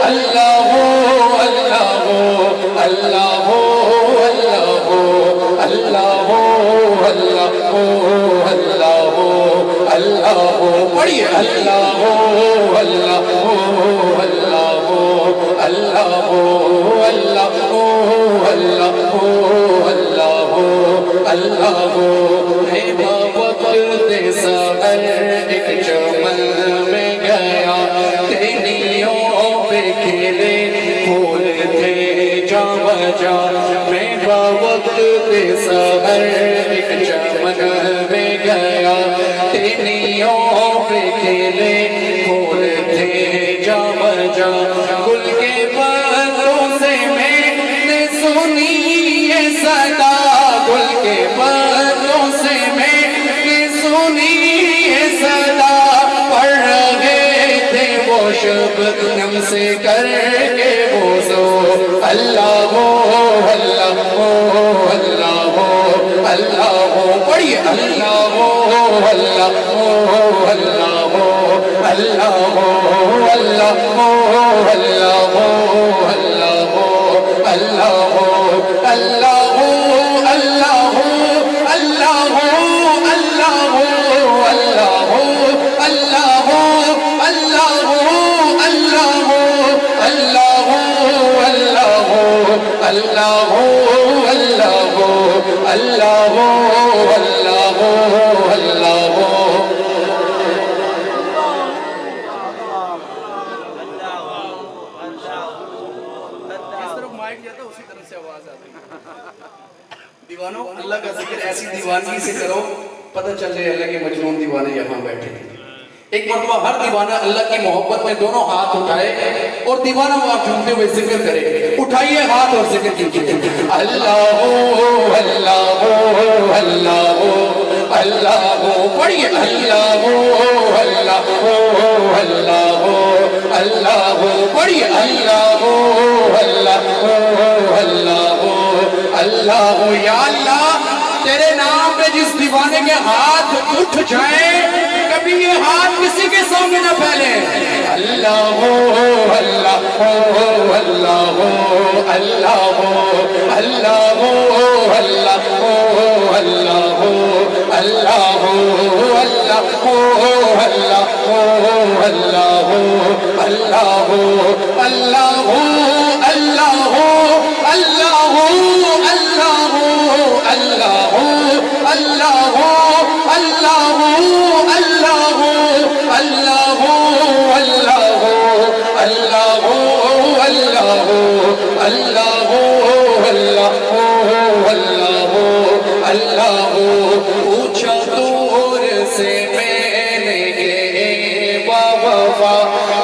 اللہ اللہ اللہ اللہ اللہ اللہ اللہ پڑھیے اللہ اللہ اللہ اللہ اللہ اللہ اللہ میں وقت سحر ایک چمن میں گیا تیلیوں پہ کھلے پھول تھے جا بجا میں وقت سحر ایک چمن میں گیا تیلیوں پہ کھلے پھول تھے جا بجا گل کے پتوں سے میں نے سنی یہ صدا گل کے پتوں سے میں نے سنی یہ صدا پڑھ رہے تھے وہ شبنم سے کر کے وضو اللہ اللہ اللہ اللہ پڑھیے اللہ اللہ اللہ اللہ اللہ اللہ اللہ اللہ دیوانوں اللہ کا ذکر ایسی دیوانگی سے کرو پتہ چل جائے اللہ کے مجنون دیوانے یہاں بیٹھے ہیں ایک مرتبہ ہر دیوانہ اللہ کی محبت میں دونوں ہاتھ اٹھائے اور دیوانہ وہ جھومتے ہوئے ذکر کرے اٹھائیے ہاتھ اور ذکر کیجئے اللہ اللہ اللہ اللہ پڑھیے اللہ اللہ اللہ اللہ پڑھیے اللہ اللہ اللہ اللہ یا اللہ تیرے نام پہ جس دیوانے کے ہاتھ اٹھ جائیں کبھی یہ ہاتھ کسی کے سامنے نہ پھیلے اللہ اللہ اللہ اللہ اللہ اللہ اللہ اللہ اللہ پوچھا دور سے میں نے یہ وفا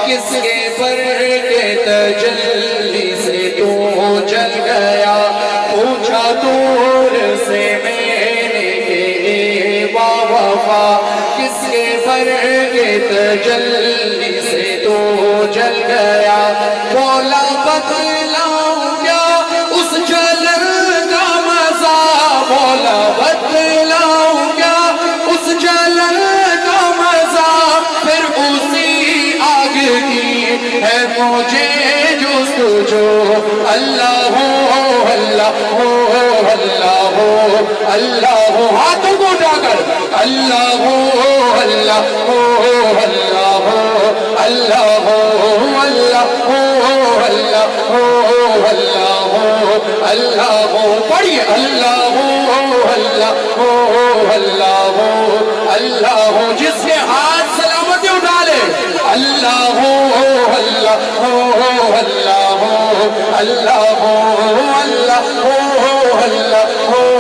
کس کے پر کے تجلی سے تو جل گیا پوچھا دور سے میں نے یہ وفا کس کے پر کے تجلی سے تو جل گیا بولا بتلاؤں کیا اس جلن کا مزہ بولا بتلاؤں کیا اس جلن کا مزہ پھر اسی آگ کی ہے مجھے جستجو اللہ اللہ اللہ اللہ ہاتھوں کو اٹھا کر اللہ اللہ اللہ اللہ اللہ اللہ پڑھیے اللہ اللہ اللہ اللہ جس کے ہاتھ سلامتی اٹھا لے اللہ اللہ اللہ اللہ اللہ اللہ